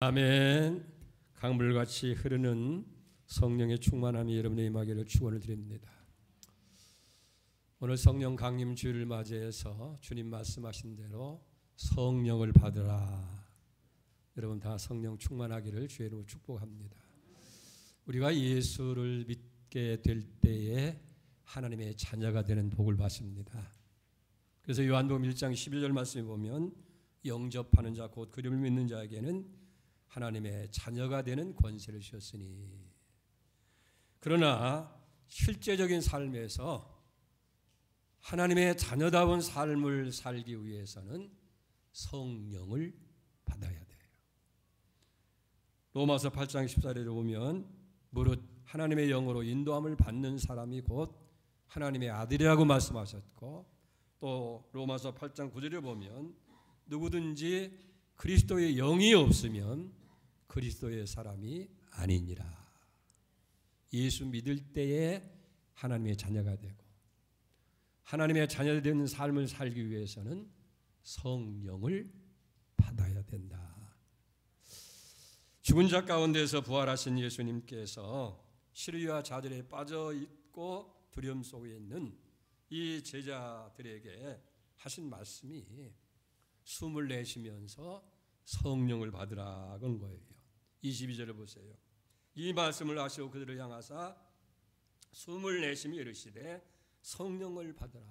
아멘. 강물같이 흐르는 성령의 충만함이 여러분의 임하기를 축원을 드립니다. 오늘 성령 강림 주일을 맞이해서 주님 말씀하신 대로 성령을 받으라. 여러분 다 성령 충만하기를 주의 이름으로 축복합니다. 우리가 예수를 믿게 될 때에 하나님의 자녀가 되는 복을 받습니다. 그래서 요한복음 1장 11절 말씀에 보면 영접하는 자 곧 그를 믿는 자에게는 하나님의 자녀가 되는 권세를 주셨으니. 그러나 실제적인 삶에서 하나님의 자녀다운 삶을 살기 위해서는 성령을 받아야 돼요. 로마서 8장 14절에 보면 무릇 하나님의 영으로 인도함을 받는 사람이 곧 하나님의 아들이라고 말씀하셨고, 또 로마서 8장 9절에 보면 누구든지 그리스도의 영이 없으면 그리스도의 사람이 아니니라. 예수 믿을 때에 하나님의 자녀가 되고 하나님의 자녀가 되는 삶을 살기 위해서는 성령을 받아야 된다. 죽은 자 가운데서 부활하신 예수님께서 시리와 좌절에 빠져 있고 두려움 속에 있는 이 제자들에게 하신 말씀이 숨을 내쉬면서 성령을 받으라 그런 거예요. 22절을 보세요. 이 말씀을 하시고 그들을 향하사 숨을 내쉬며 이르시되 성령을 받으라.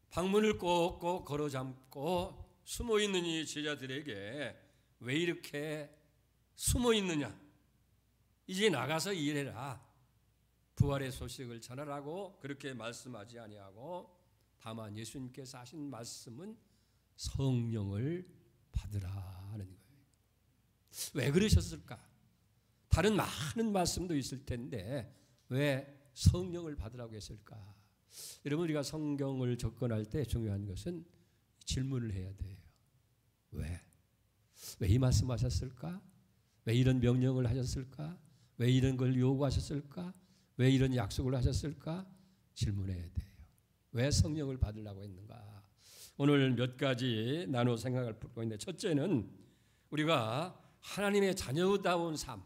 방문을 꼭꼭 걸어 잠고 숨어 있는 이 제자들에게 왜 이렇게 숨어 있느냐? 이제 나가서 일해라. 부활의 소식을 전하라고 그렇게 말씀하지 아니하고 다만 예수님께서 하신 말씀은 성령을 받으라 하는 거예요. 왜 그러셨을까? 다른 많은 말씀도 있을 텐데 왜 성령을 받으라고 했을까? 여러분, 우리가 성경을 접근할 때 중요한 것은 질문을 해야 돼요. 왜? 왜 이 말씀하셨을까? 왜 이런 명령을 하셨을까? 왜 이런 걸 요구하셨을까? 왜 이런 약속을 하셨을까? 질문해야 돼요. 왜 성령을 받으려고 했는가? 오늘 몇 가지 나눠 생각을 풀고 있는데, 첫째는 우리가 하나님의 자녀다운 삶,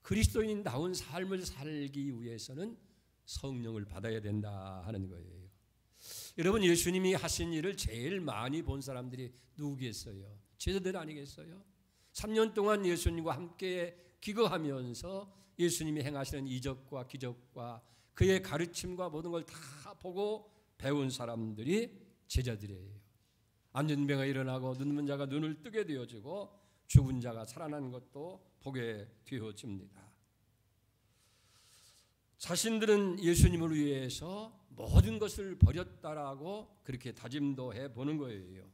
그리스도인다운 삶을 살기 위해서는 성령을 받아야 된다 하는 거예요. 여러분, 예수님이 하신 일을 제일 많이 본 사람들이 누구겠어요? 제자들 아니겠어요? 3년 동안 예수님과 함께 기거하면서 예수님이 행하시는 이적과 기적과 그의 가르침과 모든 걸 다 보고 배운 사람들이 제자들이에요. 앉은 병이 일어나고 눈먼 자가 눈을 뜨게 되어지고 죽은 자가 살아나는 것도 보게 되어집니다. 자신들은 예수님을 위해서 모든 것을 버렸다라고 그렇게 다짐도 해보는 거예요.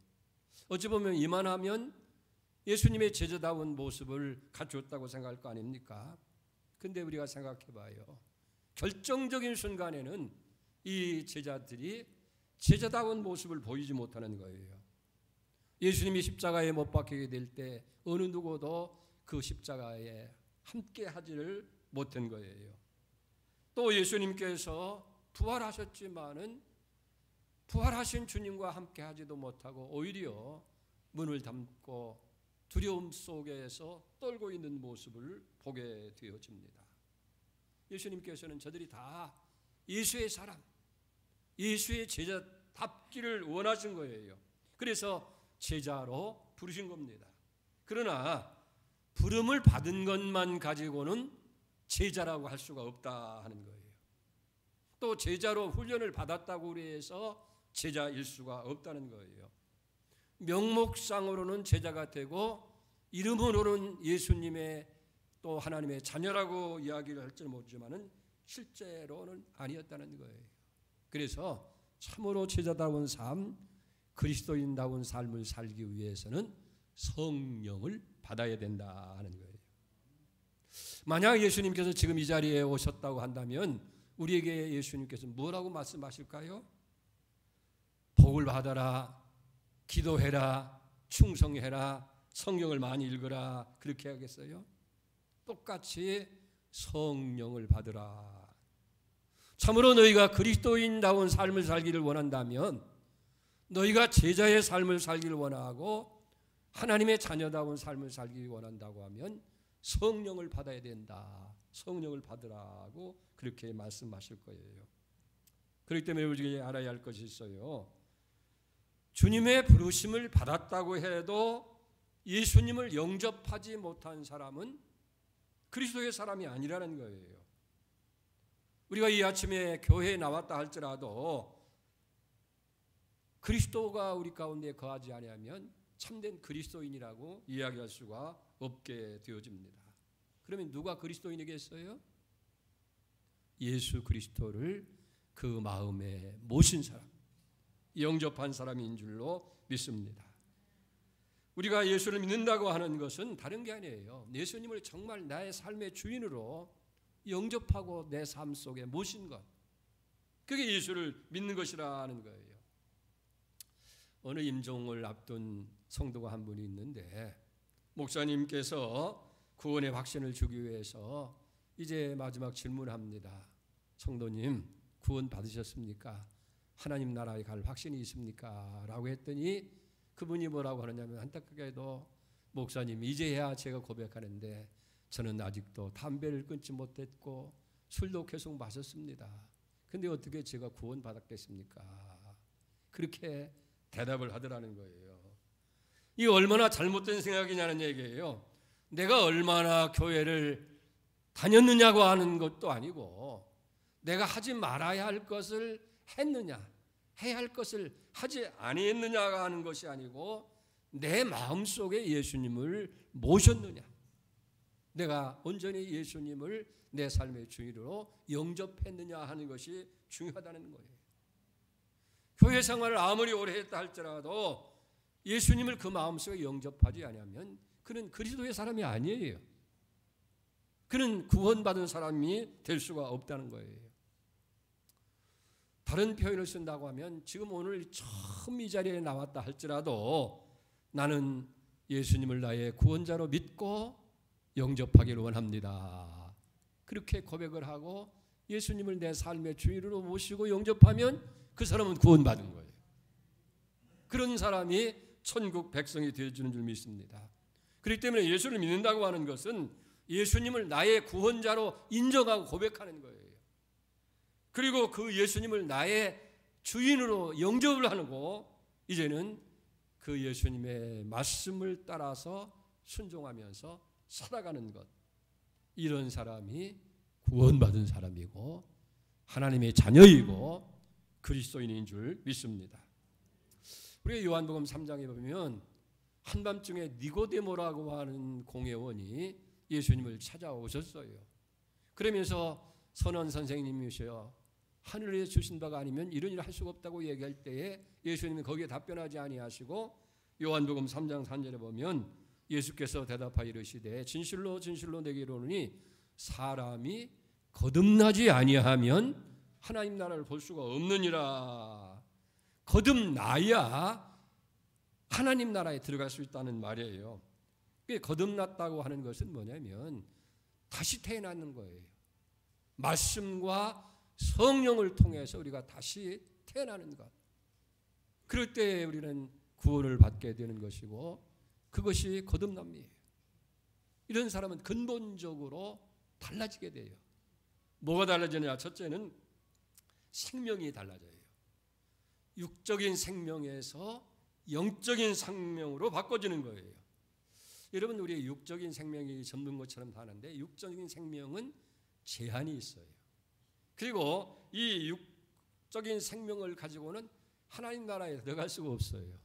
어찌 보면 이만하면 예수님의 제자다운 모습을 갖추었다고 생각할 거 아닙니까? 근데 우리가 생각해봐요. 결정적인 순간에는 이 제자들이 제자다운 모습을 보이지 못하는 거예요. 예수님이 십자가에 못 박히게 될 때 어느 누구도 그 십자가에 함께 하지를 못한 거예요. 또 예수님께서 부활하셨지만은 부활하신 주님과 함께 하지도 못하고 오히려 문을 닫고 두려움 속에서 떨고 있는 모습을 보게 되어집니다. 예수님께서는 저들이 다 예수의 사람, 예수의 제자답기를 원하신 거예요. 그래서 제자로 부르신 겁니다. 그러나 부름을 받은 것만 가지고는 제자라고 할 수가 없다 하는 거예요. 또 제자로 훈련을 받았다고 해서 제자일 수가 없다는 거예요. 명목상으로는 제자가 되고 이름으로는 예수님의 또 하나님의 자녀라고 이야기를 할지는 모르지만은 실제로는 아니었다는 거예요. 그래서 참으로 제자다운 삶, 그리스도인다운 삶을 살기 위해서는 성령을 받아야 된다 하는 거예요. 만약 예수님께서 지금 이 자리에 오셨다고 한다면 우리에게 예수님께서 뭐라고 말씀하실까요? 복을 받아라, 기도해라, 충성해라, 성경을 많이 읽어라, 그렇게 하겠어요? 똑같이 성령을 받으라. 참으로 너희가 그리스도인다운 삶을 살기를 원한다면, 너희가 제자의 삶을 살기를 원하고 하나님의 자녀다운 삶을 살기 원한다고 하면 성령을 받아야 된다. 성령을 받으라고 그렇게 말씀하실 거예요. 그렇기 때문에 우리가 알아야 할 것이 있어요. 주님의 부르심을 받았다고 해도 예수님을 영접하지 못한 사람은 그리스도의 사람이 아니라는 거예요. 우리가 이 아침에 교회에 나왔다 할지라도 그리스도가 우리 가운데 거하지 아니하면 참된 그리스도인이라고 이야기할 수가 없게 되어집니다. 그러면 누가 그리스도인이겠어요? 예수 그리스도를 그 마음에 모신 사람, 영접한 사람인 줄로 믿습니다. 우리가 예수를 믿는다고 하는 것은 다른 게 아니에요. 예수님을 정말 나의 삶의 주인으로 영접하고 내 삶 속에 모신 것, 그게 예수를 믿는 것이라는 거예요. 어느 임종을 앞둔 성도가 한 분이 있는데 목사님께서 구원의 확신을 주기 위해서 이제 마지막 질문합니다. 성도님, 구원 받으셨습니까? 하나님 나라에 갈 확신이 있습니까? 라고 했더니 그분이 뭐라고 하느냐면, 안타깝게도 목사님, 이제야 제가 고백하는데 저는 아직도 담배를 끊지 못했고 술도 계속 마셨습니다. 근데 어떻게 제가 구원 받았겠습니까? 그렇게 대답을 하더라는 거예요. 이 얼마나 잘못된 생각이냐는 얘기예요. 내가 얼마나 교회를 다녔느냐고 하는 것도 아니고, 내가 하지 말아야 할 것을 했느냐, 해야 할 것을 하지 아니했느냐가 하는 것이 아니고, 내 마음속에 예수님을 모셨느냐, 내가 온전히 예수님을 내 삶의 주인으로 영접했느냐 하는 것이 중요하다는 거예요. 교회 생활을 아무리 오래 했다 할지라도 예수님을 그 마음속에 영접하지 않으면 그는 그리스도의 사람이 아니에요. 그는 구원받은 사람이 될 수가 없다는 거예요. 다른 표현을 쓴다고 하면, 지금 오늘 처음 이 자리에 나왔다 할지라도 나는 예수님을 나의 구원자로 믿고 영접하기를 원합니다. 그렇게 고백을 하고 예수님을 내 삶의 주인으로 모시고 영접하면 그 사람은 구원받은 거예요. 그런 사람이 천국 백성이 되어주는 줄 믿습니다. 그렇기 때문에 예수를 믿는다고 하는 것은 예수님을 나의 구원자로 인정하고 고백하는 거예요. 그리고 그 예수님을 나의 주인으로 영접을 하고 이제는 그 예수님의 말씀을 따라서 순종하면서 살아가는 것, 이런 사람이 구원받은 사람이고 하나님의 자녀이고 그리스도인인 줄 믿습니다. 우리가 요한복음 3장에 보면 한밤중에 니고데모라고 하는 공회원이 예수님을 찾아오셨어요. 그러면서 선원 선생님이셔, 하늘에서 주신 바가 아니면 이런 일을 할 수가 없다고 얘기할 때에 예수님이 거기에 답변하지 아니하시고 요한복음 3장 3절에 보면 예수께서 대답하여 이르시되 진실로 진실로 내게 이르노니 사람이 거듭나지 아니하면 하나님 나라를 볼 수가 없느니라. 거듭나야 하나님 나라에 들어갈 수 있다는 말이에요. 거듭났다고 하는 것은 뭐냐면 다시 태어나는 거예요. 말씀과 성령을 통해서 우리가 다시 태어나는 것. 그럴 때 우리는 구원을 받게 되는 것이고 그것이 거듭남이에요. 이런 사람은 근본적으로 달라지게 돼요. 뭐가 달라지느냐? 첫째는 생명이 달라져요. 육적인 생명에서 영적인 생명으로 바꿔지는 거예요. 여러분, 우리의 육적인 생명이 접는 것처럼 하는데 육적인 생명은 제한이 있어요. 그리고 이 육적인 생명을 가지고는 하나님 나라에 들어갈 수가 없어요.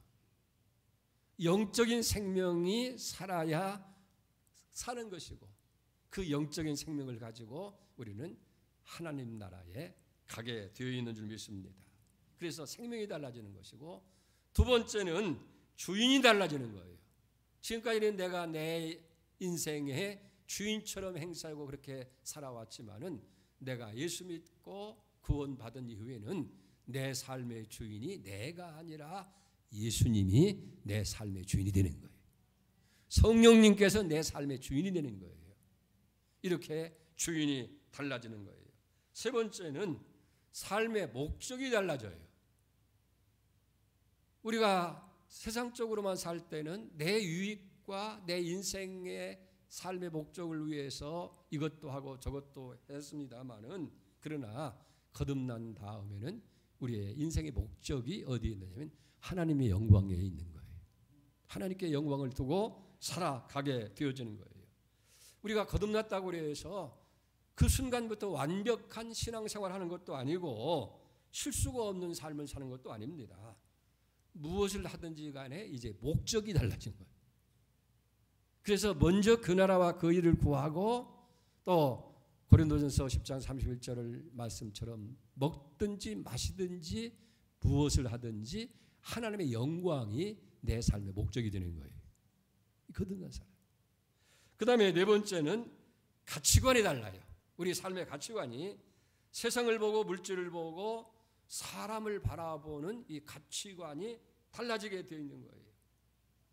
영적인 생명이 살아야 사는 것이고 그 영적인 생명을 가지고 우리는 하나님 나라에 가게 되어 있는 줄 믿습니다. 그래서 생명이 달라지는 것이고, 두 번째는 주인이 달라지는 거예요. 지금까지는 내가 내 인생의 주인처럼 행사하고 그렇게 살아왔지만은 내가 예수 믿고 구원받은 이후에는 내 삶의 주인이 내가 아니라 예수님이 내 삶의 주인이 되는 거예요. 성령님께서 내 삶의 주인이 되는 거예요. 이렇게 주인이 달라지는 거예요. 세 번째는 삶의 목적이 달라져요. 우리가 세상적으로만 살 때는 내 유익과 내 인생의 삶의 목적을 위해서 이것도 하고 저것도 했습니다마는, 그러나 거듭난 다음에는 우리의 인생의 목적이 어디에 있느냐면 하나님의 영광에 있는 거예요. 하나님께 영광을 두고 살아가게 되어지는 거예요. 우리가 거듭났다고 해서 그 순간부터 완벽한 신앙생활을 하는 것도 아니고 실수가 없는 삶을 사는 것도 아닙니다. 무엇을 하든지 간에 이제 목적이 달라진 거예요. 그래서 먼저 그 나라와 그 일을 구하고, 또 고린도전서 10장 31절 말씀처럼 먹든지 마시든지 무엇을 하든지 하나님의 영광이 내 삶의 목적이 되는 거예요. 거듭난 사람. 그 다음에 네 번째는 가치관이 달라요. 우리 삶의 가치관이 세상을 보고 물질을 보고 사람을 바라보는 이 가치관이 달라지게 되어 있는 거예요.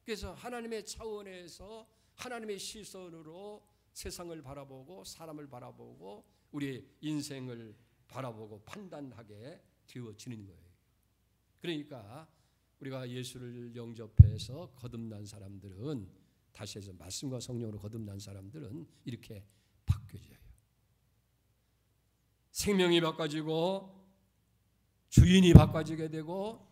그래서 하나님의 차원에서 하나님의 시선으로 세상을 바라보고 사람을 바라보고 우리의 인생을 바라보고 판단하게 되어지는 거예요. 그러니까 우리가 예수를 영접해서 거듭난 사람들은, 다시 해서 말씀과 성령으로 거듭난 사람들은 이렇게 바뀌어져요. 생명이 바꿔지고 주인이 바꿔지게 되고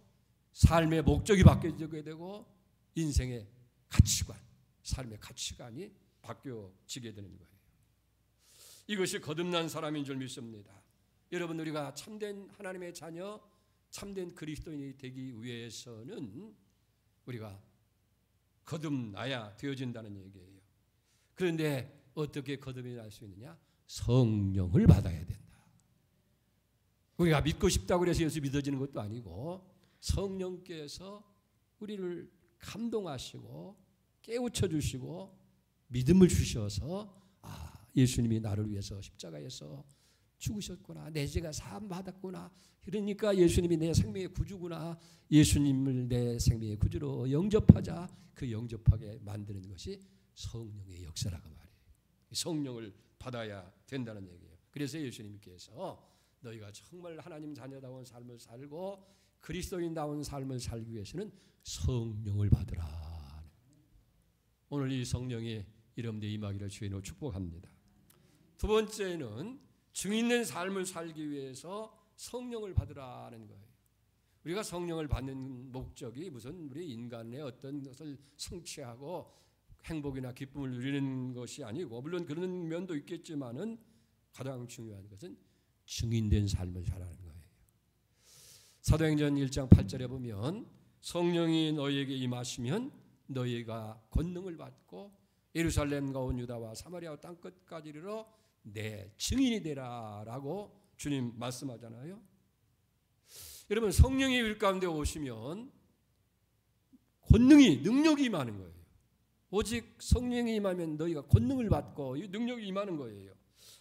삶의 목적이 바뀌어지게 되고 인생의 가치관, 삶의 가치관이 바뀌어지게 되는 거예요. 이것이 거듭난 사람인 줄 믿습니다. 여러분, 우리가 참된 하나님의 자녀, 참된 그리스도인이 되기 위해서는 우리가 거듭나야 되어진다는 얘기예요. 그런데 어떻게 거듭이 날 수 있느냐? 성령을 받아야 된다. 우리가 믿고 싶다고 해서 예수 믿어지는 것도 아니고 성령께서 우리를 감동하시고 깨우쳐 주시고 믿음을 주셔서, 예수님이 나를 위해서 십자가에서 죽으셨구나, 내 죄가 사함 받았구나, 그러니까 예수님이 내 생명의 구주구나, 예수님을 내 생명의 구주로 영접하자, 그 영접하게 만드는 것이 성령의 역사라고 말이에요. 성령을 받아야 된다는 얘기예요. 그래서 예수님께서 너희가 정말 하나님 자녀다운 삶을 살고 그리스도인다운 삶을 살기 위해서는 성령을 받으라. 오늘 이 성령이 여러분들 임하기를 주인으로 축복합니다. 두 번째는 증인된 삶을 살기 위해서 성령을 받으라는 거예요. 우리가 성령을 받는 목적이 무슨 우리 인간의 어떤 것을 성취하고 행복이나 기쁨을 누리는 것이 아니고, 물론 그런 면도 있겠지만은 가장 중요한 것은 증인된 삶을 살아가는 거예요. 사도행전 1장 8절에 보면 성령이 너희에게 임하시면 너희가 권능을 받고 예루살렘과 온 유다와 사마리아 땅 끝까지 이르러 내 증인이 되라라고 주님 말씀하잖아요. 여러분, 성령이 우리 가운데 오시면 권능이, 능력이 임하는 거예요. 오직 성령이 임하면 너희가 권능을 받고 능력이 임하는 거예요.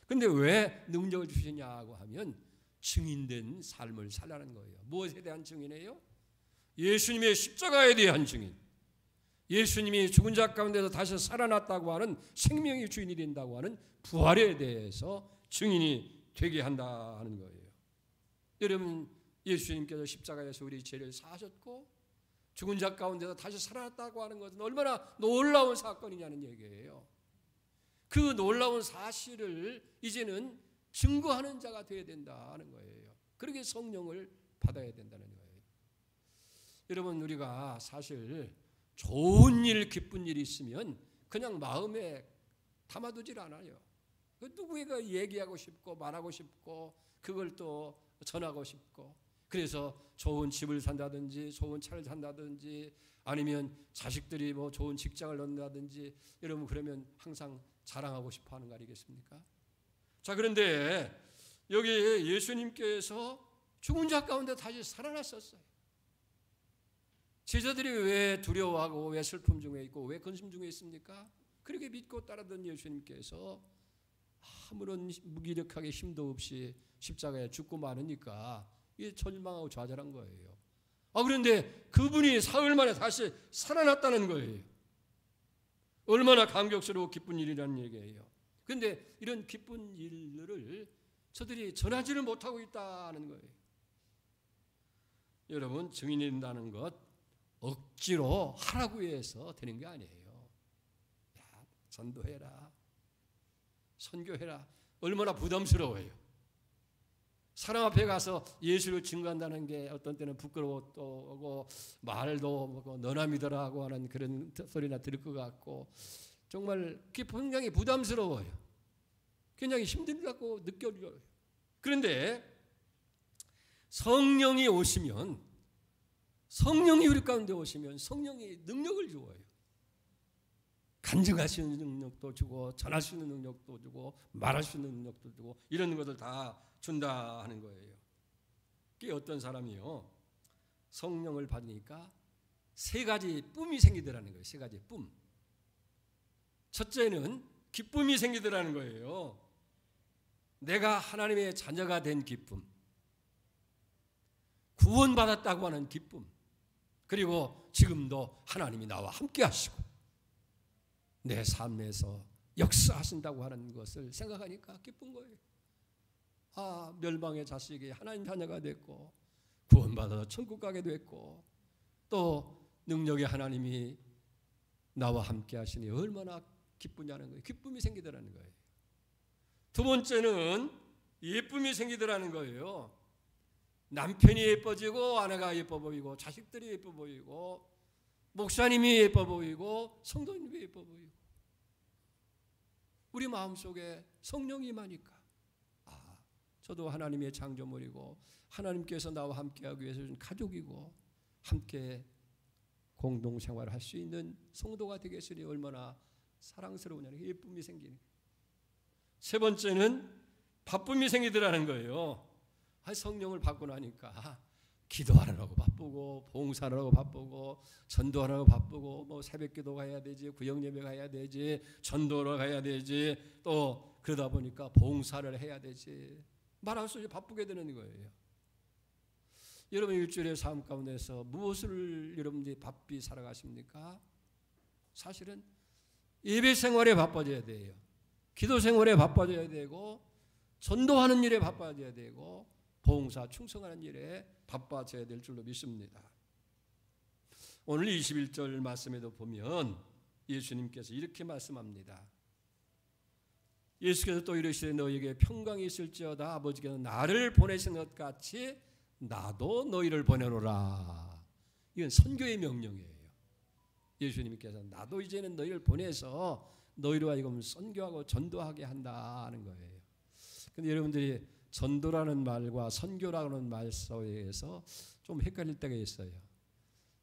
그런데 왜 능력을 주시냐고 하면 증인된 삶을 살라는 거예요. 무엇에 대한 증인이에요? 예수님의 십자가에 대한 증인. 예수님이 죽은 자 가운데서 다시 살아났다고 하는, 생명의 주인이 된다고 하는 부활에 대해서 증인이 되게 한다 하는 거예요. 여러분, 예수님께서 십자가에서 우리 죄를 사하셨고 죽은 자 가운데서 다시 살아났다고 하는 것은 얼마나 놀라운 사건이냐는 얘기예요. 그 놀라운 사실을 이제는 증거하는 자가 되어야 된다는 거예요. 그러게 성령을 받아야 된다는 거예요. 여러분, 우리가 사실 좋은 일, 기쁜 일이 있으면 그냥 마음에 담아두질 않아요. 누구에게 얘기하고 싶고 말하고 싶고 그걸 또 전하고 싶고, 그래서 좋은 집을 산다든지 좋은 차를 산다든지 아니면 자식들이 뭐 좋은 직장을 얻는다든지, 여러분 그러면 항상 자랑하고 싶어 하는 거 아니겠습니까? 자, 그런데 여기 예수님께서 죽은 자 가운데 다시 살아났었어요. 제자들이 왜 두려워하고 왜 슬픔 중에 있고 왜 근심 중에 있습니까? 그렇게 믿고 따르던 예수님께서 아무런 무기력하게 힘도 없이 십자가에 죽고 마느니까 이게 절망하고 좌절한 거예요. 그런데 그분이 사흘 만에 다시 살아났다는 거예요. 얼마나 감격스러워 기쁜 일이라는 얘기예요. 그런데 이런 기쁜 일들을 저들이 전하지를 못하고 있다는 거예요. 여러분, 증인이 된다는 것 억지로 하라고 해서 되는 게 아니에요. 야, 전도해라, 선교해라. 얼마나 부담스러워요. 사람 앞에 가서 예수를 증거한다는 게 어떤 때는 부끄러워도 하고 말도 뭐 너나 믿어라 하고 하는 그런 소리나 들을 것 같고 정말 그게 굉장히 부담스러워요. 굉장히 힘들다고 느껴져요. 그런데 성령이 오시면, 성령이 우리 가운데 오시면 성령이 능력을 주어요. 간증할 수 있는 능력도 주고 전할 수 있는 능력도 주고 말할 수 있는 능력도 주고 이런 것들 다 준다 하는 거예요. 그게 어떤 사람이요, 성령을 받으니까 세 가지 뿜이 생기더라는 거예요. 세 가지 뿜. 첫째는 기쁨이 생기더라는 거예요. 내가 하나님의 자녀가 된 기쁨, 구원받았다고 하는 기쁨, 그리고 지금도 하나님이 나와 함께 하시고 내 삶에서 역사하신다고 하는 것을 생각하니까 기쁜 거예요. 아, 멸망의 자식이 하나님 자녀가 됐고 구원받아서 천국 가게 됐고 또 능력의 하나님이 나와 함께 하시니 얼마나 기쁘냐는 거예요. 기쁨이 생기더라는 거예요. 두 번째는 예쁨이 생기더라는 거예요. 남편이 예뻐지고 아내가 예뻐 보이고 자식들이 예뻐 보이고 목사님이 예뻐 보이고 성도님이 예뻐 보이고 우리 마음속에 성령이 임하니까 아, 저도 하나님의 창조물이고 하나님께서 나와 함께하기 위해서 준 가족이고 함께 공동생활을 할 수 있는 성도가 되겠으니 얼마나 사랑스러우냐는 예쁨이 생기는 거예요. 세 번째는 바쁨이 생기더라는 거예요. 성령을 받고 나니까 기도하느라고 바쁘고 봉사하느라고 바쁘고 전도하느라고 바쁘고 뭐 새벽기도 가야 되지, 구역예배 가야 되지, 전도로 가야 되지, 또 그러다 보니까 봉사를 해야 되지, 말할 수 없이 바쁘게 되는 거예요. 여러분 일주일의 삶 가운데서 무엇을 여러분들이 바삐 살아가십니까? 사실은 예배 생활에 바빠져야 돼요. 기도 생활에 바빠져야 되고 전도하는 일에 바빠져야 되고 봉사 충성하는 일에 바빠져야 될 줄로 믿습니다. 오늘 21절 말씀에도 보면 예수님께서 이렇게 말씀합니다. 예수께서 또 이르시되 너희에게 평강이 있을지어다 아버지께서 나를 보내신 것 같이 나도 너희를 보내노라. 이건 선교의 명령이에요. 예수님께서 나도 이제는 너희를 보내서 너희로 하여금 선교하고 전도하게 한다는 거예요. 근데 여러분들이 전도라는 말과 선교라는 말 사이에서 좀 헷갈릴 때가 있어요.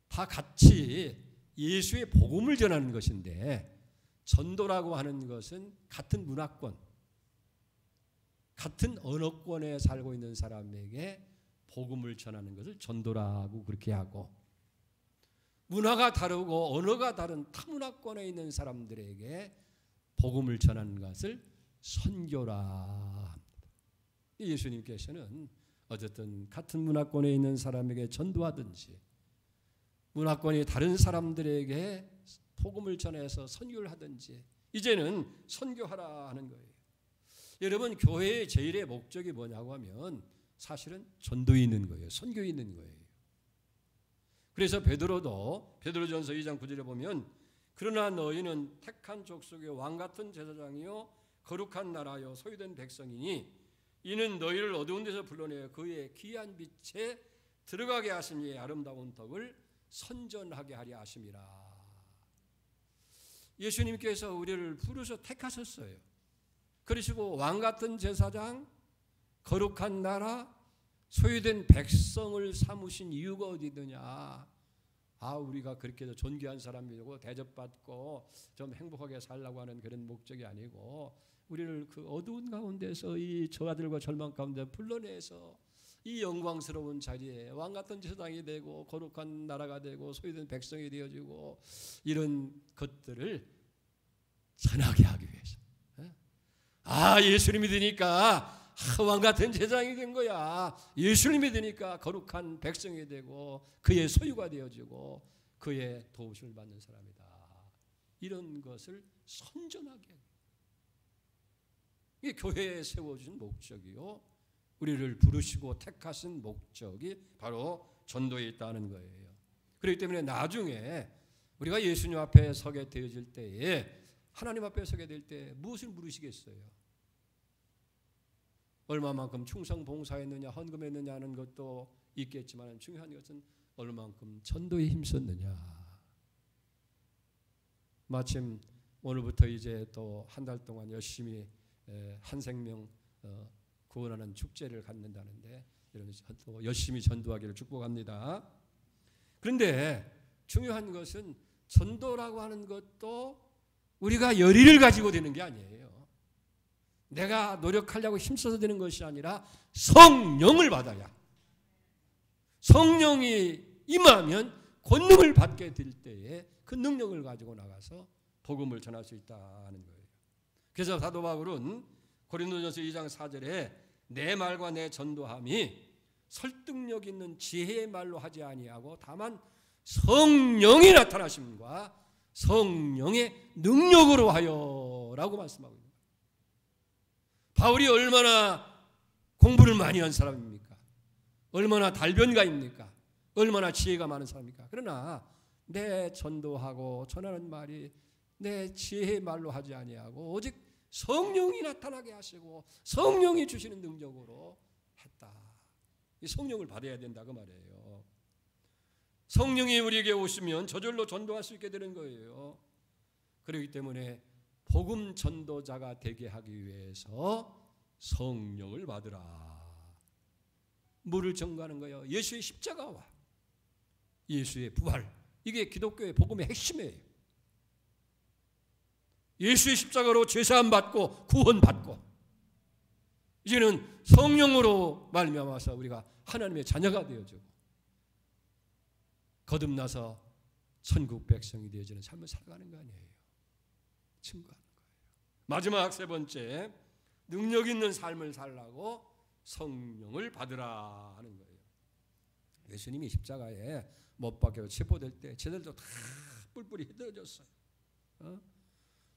다 같이 예수의 복음을 전하는 것인데 전도라고 하는 것은 같은 문화권, 같은 언어권에 살고 있는 사람에게 복음을 전하는 것을 전도라고 그렇게 하고 문화가 다르고 언어가 다른 타문화권에 있는 사람들에게 복음을 전하는 것을 선교라 합니다. 예수님께서는 어쨌든 같은 문화권에 있는 사람에게 전도하든지 문화권이 다른 사람들에게 복음을 전해서 선교를 하든지 이제는 선교하라 하는 거예요. 여러분 교회의 제일의 목적이 뭐냐고 하면 사실은 전도에 있는 거예요. 선교에 있는 거예요. 그래서 베드로도 베드로전서 2장 9절에 보면 그러나 너희는 택한 족속의 왕같은 제사장이요 거룩한 나라요 소유된 백성이니 이는 너희를 어두운 데서 불러내어 그의 귀한 빛에 들어가게 하신 이의 아름다운 덕을 선전하게 하려 하심이라. 예수님께서 우리를 부르셔 택하셨어요. 그러시고 왕같은 제사장, 거룩한 나라, 소유된 백성을 삼으신 이유가 어디 있느냐. 아, 우리가 그렇게 해서 존귀한 사람이고 대접받고 좀 행복하게 살라고 하는 그런 목적이 아니고 우리를 그 어두운 가운데서 이 저하들과 절망 가운데 불러내서 이 영광스러운 자리에 왕같은 제사장이 되고 거룩한 나라가 되고 소유된 백성이 되어지고 이런 것들을 전하게 하기 위해서. 아, 예수를 믿으니까 왕같은 제사장이 된 거야. 예수를 믿으니까 거룩한 백성이 되고 그의 소유가 되어지고 그의 도우심을 받는 사람이다. 이런 것을 선전하게 해요. 이게 교회에 세워주신 목적이요. 우리를 부르시고 택하신 목적이 바로 전도에 있다는 거예요. 그렇기 때문에 나중에 우리가 예수님 앞에 서게 되어질 때에, 하나님 앞에 서게 될 때 무엇을 물으시겠어요? 얼마만큼 충성 봉사했느냐, 헌금했느냐 하는 것도 있겠지만 중요한 것은 얼마만큼 전도에 힘썼느냐. 마침 오늘부터 이제 또 한 달 동안 열심히 한 생명 구원하는 축제를 갖는다는데, 여러분 또 열심히 전도하기를 축복합니다. 그런데 중요한 것은 전도라고 하는 것도 우리가 열의를 가지고 되는 게 아니에요. 내가 노력하려고 힘써서 되는 것이 아니라 성령을 받아야, 성령이 임하면 권능을 받게 될 때에 그 능력을 가지고 나가서 복음을 전할 수 있다는 거예요. 그래서 사도 바울은 고린도전서 2장 4절에 내 말과 내 전도함이 설득력 있는 지혜의 말로 하지 아니하고 다만 성령의 나타나심과 성령의 능력으로 하여라고 말씀하고 있습니다. 바울이 얼마나 공부를 많이 한 사람입니까? 얼마나 달변가입니까? 얼마나 지혜가 많은 사람입니까? 그러나 내 전도하고 전하는 말이 내 지혜의 말로 하지 아니하고 오직 성령이 나타나게 하시고 성령이 주시는 능력으로 했다. 이 성령을 받아야 된다고 말이에요. 성령이 우리에게 오시면 저절로 전도할 수 있게 되는 거예요. 그렇기 때문에 복음 전도자가 되게 하기 위해서 성령을 받으라. 뭐를 전가하는 거예요? 예수의 십자가와 예수의 부활. 이게 기독교의 복음의 핵심이에요. 예수의 십자가로 죄사함 받고 구원 받고, 이제는 성령으로 말미암아서 우리가 하나님의 자녀가 되어지고 거듭나서 천국 백성이 되어지는 삶을 살아가는 거 아니에요. 증거하는 거예요. 마지막 세 번째, 능력 있는 삶을 살라고 성령을 받으라 하는 거예요. 예수님이 십자가에 못 박혀 체포될 때 쟤들도 다 뿔뿔이 흩어졌어요.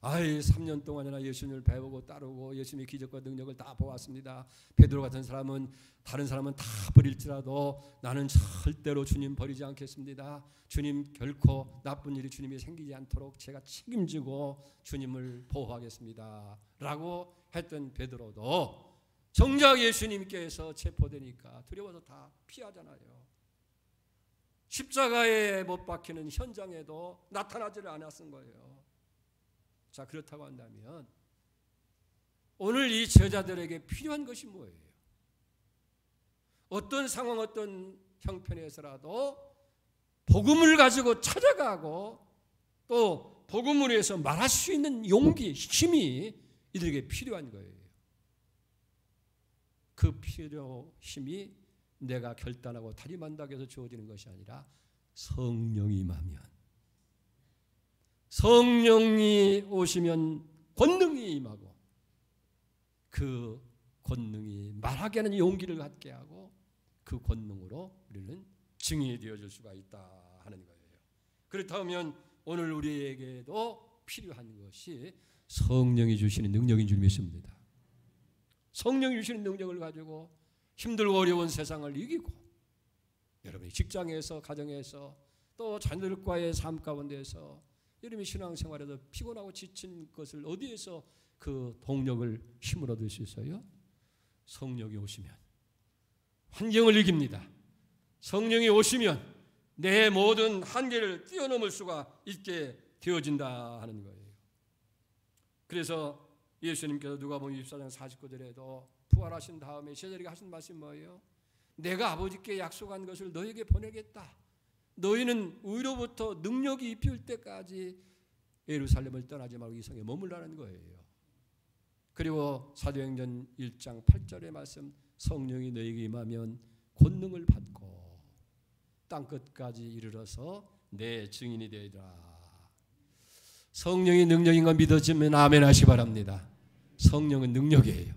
3년 동안이나 예수님을 배우고 따르고 예수님의 기적과 능력을 다 보았습니다. 베드로 같은 사람은, 다른 사람은 다 버릴지라도 나는 절대로 주님 버리지 않겠습니다. 주님 결코 나쁜 일이 주님이 생기지 않도록 제가 책임지고 주님을 보호하겠습니다 라고 했던 베드로도 정작 예수님께서 체포되니까 두려워서 다 피하잖아요. 십자가에 못 박히는 현장에도 나타나지를 않았은 거예요. 자, 그렇다고 한다면 오늘 이 제자들에게 필요한 것이 뭐예요? 어떤 상황, 어떤 형편에서라도 복음을 가지고 찾아가고 또 복음을 위해서 말할 수 있는 용기, 힘이 이들에게 필요한 거예요. 그 필요심이 내가 결단하고 다짐한다고 해서 주어지는 것이 아니라 성령이 임하면, 성령이 오시면 권능이 임하고 그 권능이 말하게 하는 용기를 갖게 하고 그 권능으로 우리는 증인이 되어질 수가 있다 하는 거예요. 그렇다면 오늘 우리에게도 필요한 것이 성령이 주시는 능력인 줄 믿습니다. 성령이 주시는 능력을 가지고 힘들고 어려운 세상을 이기고, 여러분이 직장에서, 가정에서, 또 자녀들과의 삶 가운데서 여러분이 신앙생활에서 피곤하고 지친 것을 어디에서 그 동력을 힘을 얻을 수 있어요? 성령이 오시면 환경을 이깁니다. 성령이 오시면 내 모든 한계를 뛰어넘을 수가 있게 되어진다 하는 거예요. 그래서 예수님께서 누가복음 24장 49절에도 부활하신 다음에 제자들에게 하신 말씀이 뭐예요? 내가 아버지께 약속한 것을 너에게 보내겠다. 너희는 위로부터 능력이 입힐 때까지 예루살렘을 떠나지 말고 이 성에 머물라는 거예요. 그리고 사도행전 1장 8절의 말씀, 성령이 너에게 임하면 권능을 받고 땅끝까지 이르러서 내 증인이 되리라. 성령이 능력인 걸 믿어지면 아멘 하시 바랍니다. 성령은 능력이에요.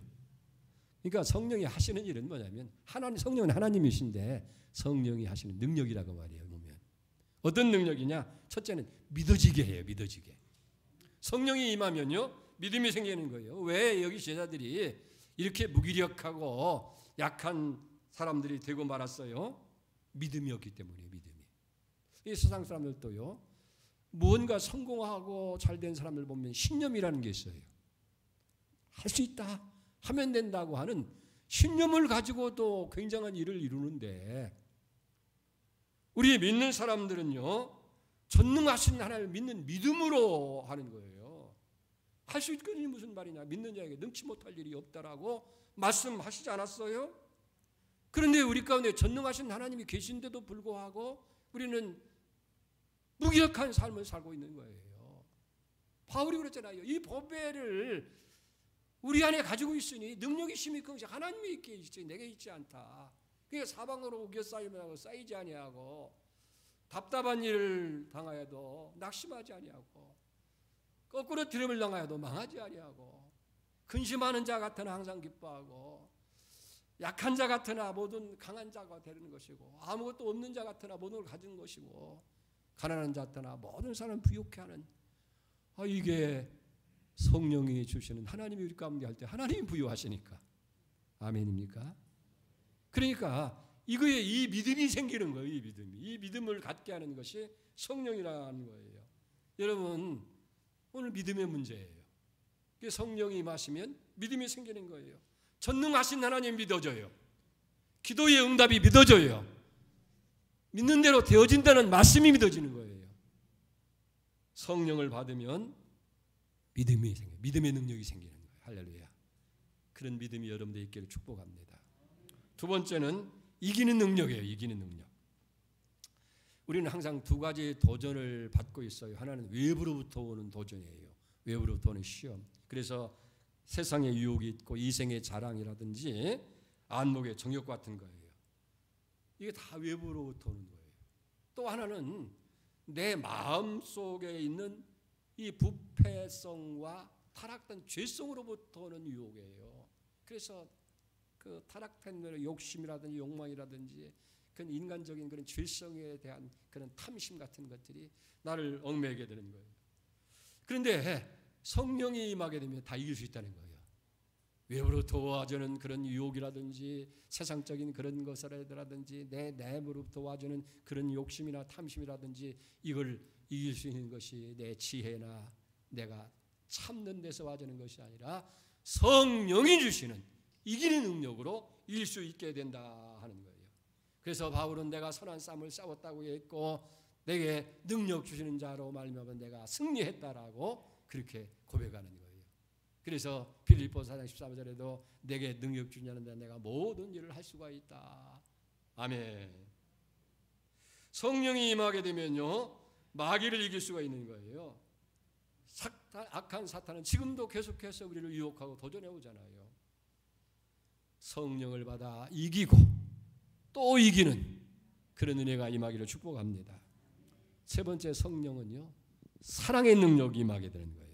그러니까 성령이 하시는 일은 뭐냐면, 성령은 하나님이신데 성령이 하시는 능력이라고 말이에요. 보면 어떤 능력이냐? 첫째는 믿어지게 해요. 믿어지게. 성령이 임하면요 믿음이 생기는 거예요. 왜 여기 제자들이 이렇게 무기력하고 약한 사람들이 되고 말았어요? 믿음이 없기 때문이에요. 믿음이. 이 세상 사람들도요, 무언가 성공하고 잘된 사람들 보면 신념이라는 게 있어요. 할 수 있다, 하면 된다고 하는 신념을 가지고도 굉장한 일을 이루는데, 우리 믿는 사람들은요, 전능하신 하나님을 믿는 믿음으로 하는 거예요. 할 수 있거니 무슨 말이냐, 믿는 자에게 능치 못할 일이 없다라고 말씀하시지 않았어요? 그런데 우리 가운데 전능하신 하나님이 계신데도 불구하고 우리는 무기력한 삶을 살고 있는 거예요. 바울이 그랬잖아요. 이 보배를 우리 안에 가지고 있으니 능력이 심히 큰 것이 하나님이 있게 있지 내게 있지 않다. 그러니까 사방으로 우겨 쌓이면 쌓이지 아니하고, 답답한 일을 당하여도 낙심하지 아니하고, 거꾸로 들음을 당하여도 망하지 아니하고, 근심하는 자 같으나 항상 기뻐하고, 약한 자 같으나 모든 강한 자가 되는 것이고, 아무것도 없는 자 같으나 모든 걸 가진 것이고, 가난한 자 같으나 모든 사람을 부유케 하는, 이게 성령이 주시는, 하나님이 우리 가운데 할 때 하나님이 부유하시니까. 아멘입니까? 그러니까 이거에 이 믿음이 생기는 거예요. 이 믿음을 갖게 하는 것이 성령이라는 거예요. 여러분, 오늘 믿음의 문제예요. 성령이 임하시면 믿음이 생기는 거예요. 전능하신 하나님 믿어져요. 기도의 응답이 믿어져요. 믿는 대로 되어진다는 말씀이 믿어지는 거예요. 성령을 받으면 믿음이 생겨요. 믿음의 능력이 생기는 거예요. 할렐루야. 그런 믿음이 여러분들 있기를 축복합니다. 두 번째는 이기는 능력이에요. 이기는 능력. 우리는 항상 두 가지 도전을 받고 있어요. 하나는 외부로부터 오는 도전이에요. 외부로부터 오는 시험. 그래서 세상의 유혹이 있고, 이생의 자랑이라든지 안목의 정욕 같은 거예요. 이게 다 외부로부터 오는 거예요. 또 하나는 내 마음 속에 있는 이 부패성과 타락된 죄성으로부터 오는 유혹이에요. 그래서 그 타락된 욕심이라든지 욕망이라든지 그런 인간적인 그런 죄성에 대한 그런 탐심 같은 것들이 나를 얽매게 되는 거예요. 그런데 성령이 임하게 되면 다 이길 수 있다는 거예요. 외부로부터 와주는 그런 유혹이라든지 세상적인 그런 것이라든지 내 내부로부터 와주는 그런 욕심이나 탐심이라든지 이걸 이길 수 있는 것이 내 지혜나 내가 참는 데서 와주는 것이 아니라 성령이 주시는 이기는 능력으로 이길 수 있게 된다 하는 거예요. 그래서 바울은 내가 선한 싸움을 싸웠다고 했고 내게 능력 주시는 자로 말미암아 내가 승리했다라고 그렇게 고백하는 거예요. 그래서 빌립보서 4장 13절에도 내게 능력 주냐는 데 내가 모든 일을 할 수가 있다. 아멘. 성령이 임하게 되면요, 마귀를 이길 수가 있는 거예요. 악한 사탄은 지금도 계속해서 우리를 유혹하고 도전해 오잖아요. 성령을 받아 이기고 또 이기는 그런 은혜가 임하기를 축복합니다. 세 번째, 성령은요, 사랑의 능력이 임하게 되는 거예요.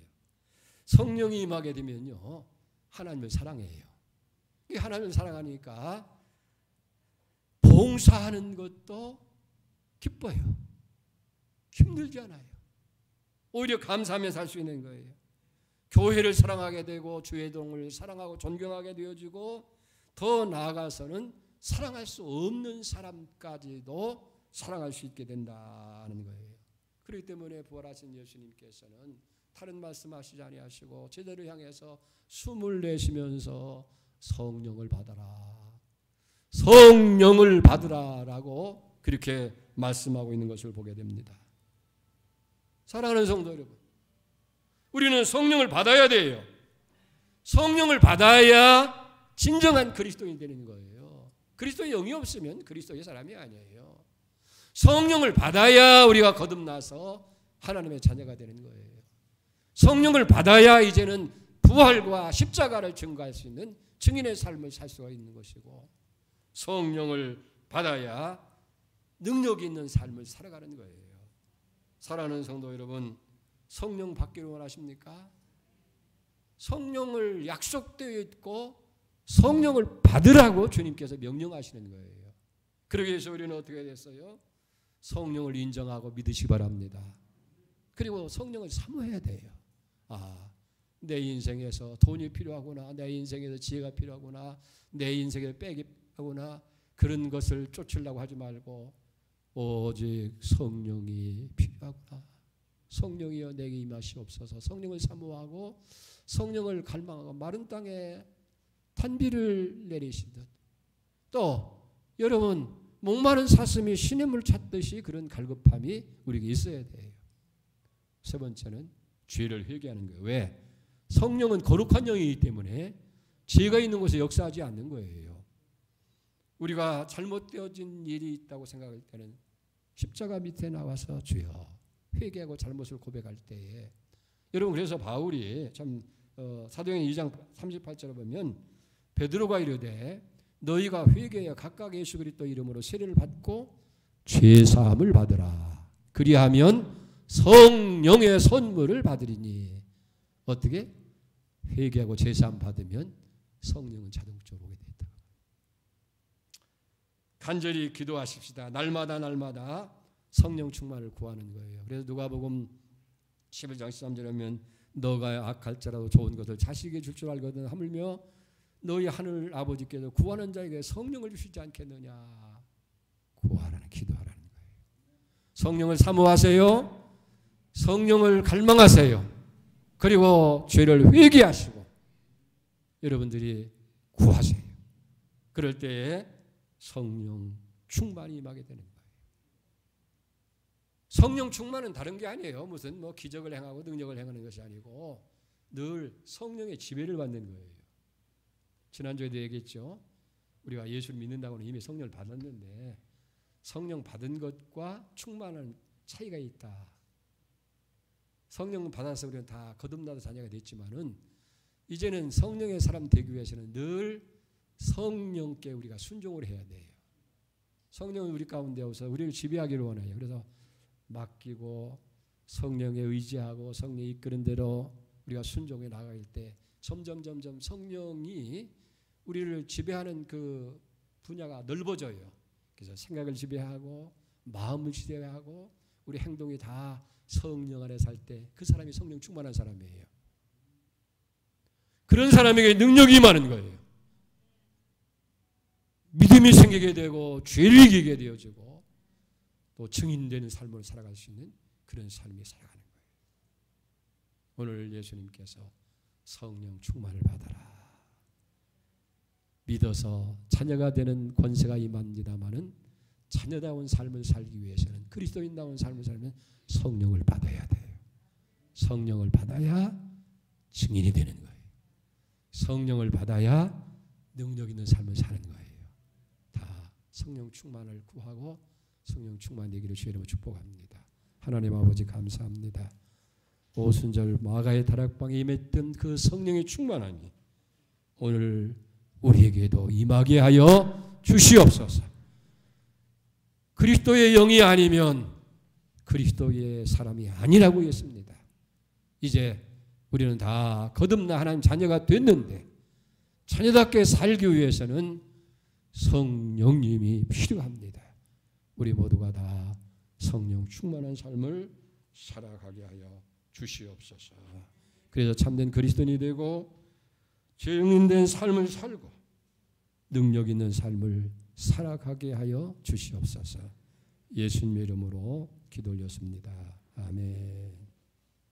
성령이 임하게 되면요, 하나님을 사랑해요. 하나님을 사랑하니까 봉사하는 것도 기뻐요. 힘들지 않아요. 오히려 감사하면서 살 수 있는 거예요. 교회를 사랑하게 되고 주의 종을 사랑하고 존경하게 되어지고, 더 나아가서는 사랑할 수 없는 사람까지도 사랑할 수 있게 된다는 거예요. 그렇기 때문에 부활하신 예수님께서는 다른 말씀하시지 아니하시고 제자를 향해서 숨을 내쉬면서 성령을 받아라, 성령을 받으라라고 그렇게 말씀하고 있는 것을 보게 됩니다. 사랑하는 성도 여러분, 우리는 성령을 받아야 돼요. 성령을 받아야 진정한 그리스도인이 되는 거예요. 그리스도의 영이 없으면 그리스도의 사람이 아니에요. 성령을 받아야 우리가 거듭나서 하나님의 자녀가 되는 거예요. 성령을 받아야 이제는 부활과 십자가를 증거할 수 있는 증인의 삶을 살 수가 있는 것이고, 성령을 받아야 능력 있는 삶을 살아가는 거예요. 사랑하는 성도 여러분, 성령 받기를 원하십니까? 성령을 약속되어 있고 성령을 받으라고 주님께서 명령하시는 거예요. 그러기 위해서 우리는 어떻게 됐어요? 성령을 인정하고 믿으시기 바랍니다. 그리고 성령을 사모해야 돼요. 내 인생에서 돈이 필요하구나, 내 인생에서 지혜가 필요하구나, 내 인생에 빽이 필요하구나, 그런 것을 쫓으려고 하지 말고 오직 성령이 필요하구나. 성령이여 내게 임하시옵소서. 성령을 사모하고 성령을 갈망하고 마른 땅에 탄비를 내리시듯, 또 여러분 목마른 사슴이 시냇물 찾듯이 그런 갈급함이 우리에게 있어야 돼요. 세 번째는 죄를 회개하는 거예요. 왜? 성령은 거룩한 영이기 때문에 죄가 있는 곳에 역사하지 않는 거예요. 우리가 잘못되어진 일이 있다고 생각할 때는 십자가 밑에 나와서 주여 회개하고 잘못을 고백할 때에, 여러분 그래서 바울이 참 사도행전 2장 38절에 보면 베드로가 이르되 너희가 회개하여 각각 예수 그리스도 이름으로 세례를 받고 죄 사함을 받으라. 그리하면 성령의 선물을 받으리니. 어떻게? 회개하고 죄 사함 받으면 성령은 자동적으로 오게 된다. 간절히 기도하십시다. 날마다 성령 충만을 구하는 거예요. 그래서 누가복음 11장 13절에 보면 너가 악할지라도 좋은 것을 자식에게 줄 줄 알거든 하물며 너희 하늘 아버지께서 구하는 자에게 성령을 주시지 않겠느냐. 구하라는, 기도하라는 거예요. 성령을 사모하세요. 성령을 갈망하세요. 그리고 죄를 회개하시고 여러분들이 구하세요. 그럴 때에 성령 충만이 임하게 되는 거예요. 성령 충만은 다른 게 아니에요. 무슨 기적을 행하고 능력을 행하는 것이 아니고 늘 성령의 지배를 받는 거예요. 지난주에도 얘기했죠. 우리가 예수를 믿는다고는 이미 성령을 받았는데 성령 받은 것과 충만한 차이가 있다. 성령 받아서 우리는 다 거듭나도 자녀가 됐지만은 이제는 성령의 사람 되기 위해서는 늘 성령께 우리가 순종을 해야 돼요. 성령은 우리 가운데 오셔서 우리를 지배하기를 원해요. 그래서 맡기고 성령에 의지하고 성령이 이끄는 대로 우리가 순종해 나갈 때 점점 성령이 우리를 지배하는 그 분야가 넓어져요. 그래서 생각을 지배하고 마음을 지배하고 우리 행동이 다 성령 안에 살 때 그 사람이 성령 충만한 사람이에요. 그런 사람에게 능력이 임하는 거예요. 믿음이 생기게 되고 죄를 이기게 되어지고 또 증인되는 삶을 살아갈 수 있는 그런 삶이 살아가는 거예요. 오늘 예수님께서 성령 충만을 받아라. 믿어서 자녀가 되는 권세가 임합니다마는 자녀다운 삶을 살기 위해서는, 그리스도인다운 삶을 살면 성령을 받아야 돼요. 성령을 받아야 증인이 되는 거예요. 성령을 받아야 능력 있는 삶을 사는 거예요. 다 성령 충만을 구하고 성령 충만되기를 주의 이름으로 축복합니다. 하나님 아버지 감사합니다. 오순절 마가의 다락방에 임했던 그 성령의 충만함이 오늘 우리에게도 임하게 하여 주시옵소서. 그리스도의 영이 아니면 그리스도의 사람이 아니라고 했습니다. 이제 우리는 다 거듭나 하나님 자녀가 됐는데 자녀답게 살기 위해서는 성령님이 필요합니다. 우리 모두가 다 성령 충만한 삶을 살아가게 하여 주시옵소서. 그래서 참된 그리스도인이 되고 증인된 삶을 살고 능력 있는 삶을 살아가게 하여 주시옵소서. 예수님의 이름으로 기도 올렸습니다. 아멘.